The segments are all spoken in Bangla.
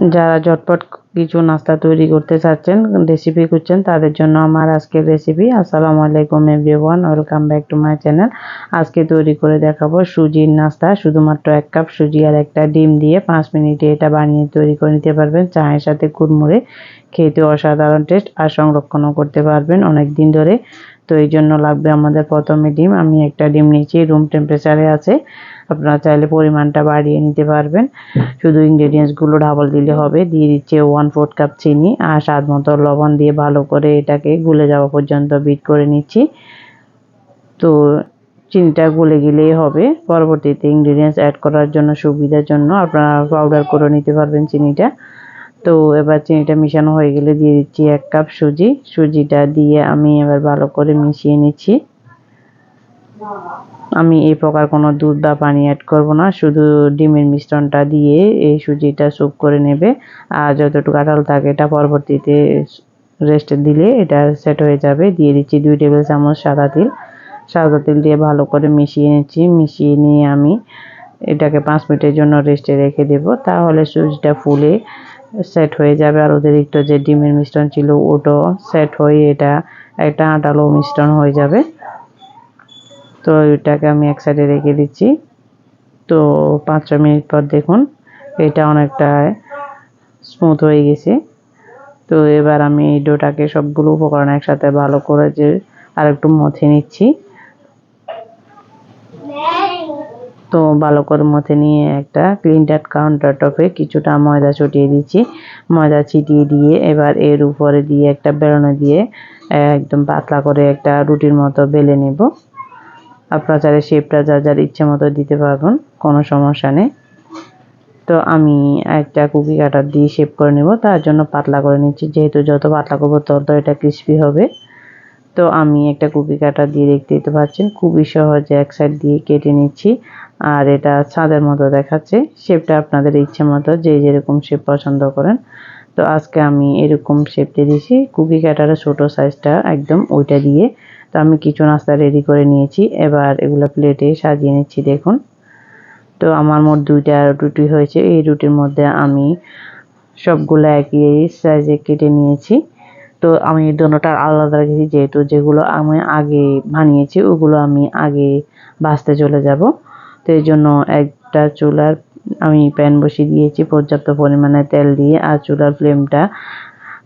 যারা ঝটপট কিছু নাস্তা তৈরি করতে চাচ্ছেন, রেসিপি খুঁজছেন, তাদের জন্য আমার আজকের রেসিপি। আসসালামু আলাইকুম everyone, welcome back to my channel. আজকে তৈরি করে দেখাবো সুজির নাস্তা। শুধুমাত্র 1 কাপ সুজি আর একটা ডিম দিয়ে 5 মিনিটে এটা বানিয়ে তৈরি করে নিতে পারবেন। চায়ের সাথে কুড়মুড়ে খেতে অসাধারণ টেস্ট, আর সংরক্ষণও করতে পারবেন অনেক দিন ধরে। তো এই জন্য লাগবে আমাদের প্রথমে ডিম। আমি একটা ডিম নিয়েছি, রুম টেম্পারেচারে আছে। আপনারা চাইলে পরিমাণটা বাড়িয়ে নিতে পারবেন। শুধু ইনগ্রেডিয়েন্টসগুলো ডাবল দিলে হবে। দিয়ে দিচ্ছি 1/4 কাপ চিনি আর স্বাদ মতো লবণ দিয়ে ভালো করে এটাকে গুলে যাওয়া পর্যন্ত বিট করে নিচ্ছি। তো চিনিটা গলে গেলেই হবে। পরবর্তীতে ইনগ্রেডিয়েন্টস অ্যাড করার জন্য সুবিধার জন্য আপনারা পাউডার করে নিতে পারবেন চিনিটা। তো এবার চিনিটা মিশানো হয়ে গেলে দিয়ে দিচ্ছি 1 কাপ সুজি। সুজিটা দিয়ে আমি এবার ভালো করে মিশিয়ে নিচ্ছি। আমি এই প্রকার কোনো দুধ বা পানি অ্যাড করব না, শুধু ডিমের মিশ্রণটা দিয়ে এই সুজিটা স্যুপ করে নেবে। আর যতটুকু আঠাল থাকে এটা পরবর্তীতে রেস্টে দিলে এটা সেট হয়ে যাবে। দিয়ে দিচ্ছি 2 টেবিল চামচ সাদা তেল। সাদা তেল দিয়ে ভালো করে মিশিয়ে নিচ্ছি। মিশিয়ে নিয়ে আমি এটাকে 5 মিনিটের জন্য রেস্টে রেখে দেব। তাহলে সুজিটা ফুলে সেট হয়ে যাবে, আর অতিরিক্ত যে ডিমের মিশ্রণ ছিল ওটাও সেট হয়ে এটা একটা আঠালো মিশ্রণ হয়ে যাবে। তো এটাকে আমি এক সাইডে রেখে দিচ্ছি। তো 5-6 মিনিট পর দেখুন এটা অনেকটা স্মুথ হয়ে গেছে। তো এবার আমি এই ডোটাকে সবগুলো উপকরণ একসাথে ভালো করে যে আরেকটু মথে নিচ্ছি। তো ভালো করে মথে নিয়ে একটা ক্লিন টাইট কাউন্টার টপে কিছুটা ময়দা ছড়িয়ে দিচ্ছি। ময়দা ছিটিয়ে দিয়ে এবার এর উপরে দিয়ে একটা বেলনা দিয়ে একদম পাতলা করে একটা রুটির মতো বেলে নেব। আপনারা চাইলে শেপটা যার যার ইচ্ছে মতো দিতে পারবেন, কোনো সমস্যা নেই। তো আমি একটা কুকি কাটার দিয়ে শেপ করে নেব, তার জন্য পাতলা করে নিচ্ছি। যেহেতু যত পাতলা করবো তত এটা ক্রিস্পি হবে। তো আমি একটা কুকি কাটার দিয়ে দেখতেই তো পাচ্ছেন খুবই সহজে এক সাইড দিয়ে কেটে নিচ্ছি। আর এটা ছাদের মতো দেখাচ্ছে। শেপটা আপনাদের ইচ্ছে মতো যে যেরকম শেপ পছন্দ করেন। তো আজকে আমি এরকম শেপ দিয়ে দিয়েছি, কুকি কাটারের ছোটো সাইজটা একদম ওইটা দিয়ে। তো আমি কিছু নাস্তা রেডি করে নিয়েছি, এবার এগুলো প্লেটে সাজিয়ে নিচ্ছি দেখুন। তো আমার মোট 2টা রুটি হয়েছে। এই রুটির মধ্যে আমি সবগুলো একই সাইজে কেটে নিয়েছি। তো আমি দোনোটা আলাদা রেখেছি, যেহেতু যেগুলো আমি আগে বানিয়েছি ওগুলো আমি আগে ভাজতে চলে যাব। তো এই জন্য একটা চুলার আমি প্যান বসিয়ে দিয়েছি পর্যাপ্ত পরিমাণে তেল দিয়ে, আর চুলার ফ্লেমটা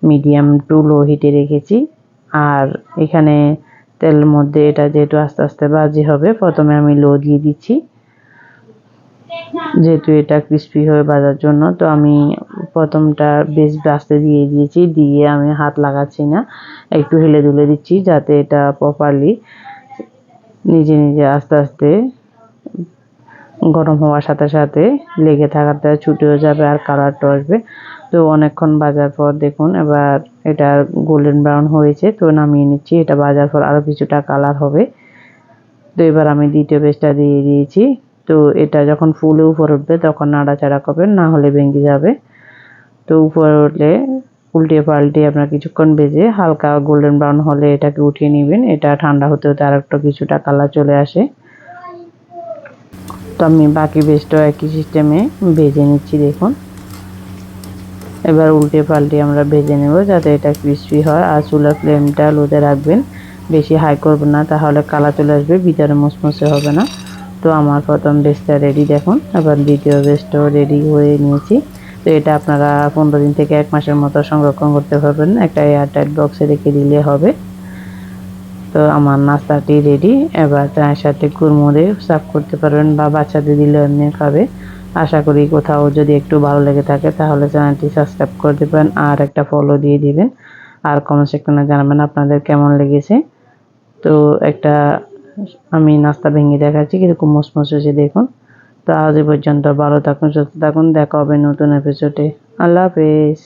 মিডিয়াম টু লো হিটে রেখেছি। আর এখানে তেলের মধ্যে এটা যেহেতু আস্তে আস্তে ভাজি হবে, প্রথমে আমি লো দিয়ে দিচ্ছি যেহেতু এটা ক্রিস্পি হয়ে ভাজার জন্য। তো আমি প্রথমটা বেশ ভাজতে দিয়ে দিয়েছি, দিয়ে আমি হাত লাগাচ্ছি না, একটু হেলে দুলে দিচ্ছি যাতে এটা প্রপারলি নিজে নিজে আস্তে আস্তে গরম হওয়ার সাথে সাথে লেগে থাকাটা ছুটেও যাবে আর কালারটা আসবে। তো অনেকক্ষণ ভাজার পর দেখুন এবার এটা গোল্ডেন ব্রাউন হয়েছে। তো নামিয়ে নিচ্ছি। এটা ভাজার পর আরও কিছুটা কালার হবে। তো এবার আমি দ্বিতীয় পেস্টটা দিয়ে দিয়েছি। তো এটা যখন ফুলে উপরে উঠবে তখন নাড়াচাড়া করবেন, না হলে ভেঙে যাবে। তো উপরে উঠলে উল্টে পাল্টে আপনার কিছুক্ষণ ভেজে হালকা গোল্ডেন ব্রাউন হলে এটাকে উঠিয়ে নেবেন। এটা ঠান্ডা হতে হতে আরেকটু কিছুটা কালার চলে আসে। তো আমি বাকি বেস্টও একই সিস্টেমে ভেজে নিচ্ছি দেখুন। এবার উল্টে পাল্টে আমরা ভেজে নেব যাতে এটা ক্রিস্পি হয়। আর চুলার ফ্লেমটা লোতে রাখবেন, বেশি হাই করবেন না, তাহলে কালার চলে আসবে, ভিতরে মুসমুসে হবে না। তো আমার প্রথম বেস্টটা রেডি দেখুন। এবার দ্বিতীয় বেস্টও রেডি হয়ে নিয়েছি। তো এটা আপনারা 15 দিন থেকে 1 মাসের মতো সংরক্ষণ করতে পারবেন, একটা এয়ারটাইট বক্সে রেখে দিলে হবে। তো আমার নাস্তাটি রেডি। এবার চায়ের সাথে কুড়মুড়ে সার্ভ করতে পারবেন বা বাচ্চাদের দিলে এমনি খাবে। আশা করি কোথাও যদি একটু ভালো লেগে থাকে তাহলে চ্যানেলটি সাবস্ক্রাইব করে দেবেন আর একটা ফলো দিয়ে দিবেন। আর কমেন্ট সেকশনে জানাবেন আপনাদের কেমন লেগেছে। তো একটা আমি নাস্তা ভেঙে দেখাচ্ছি কীরকম মুসমুস হয়েছে দেখুন। তো আজ এ পর্যন্ত, ভালো থাকুন, সুস্থ থাকুন, দেখা হবে নতুন এপিসোডে। আল্লাহ হাফেজ।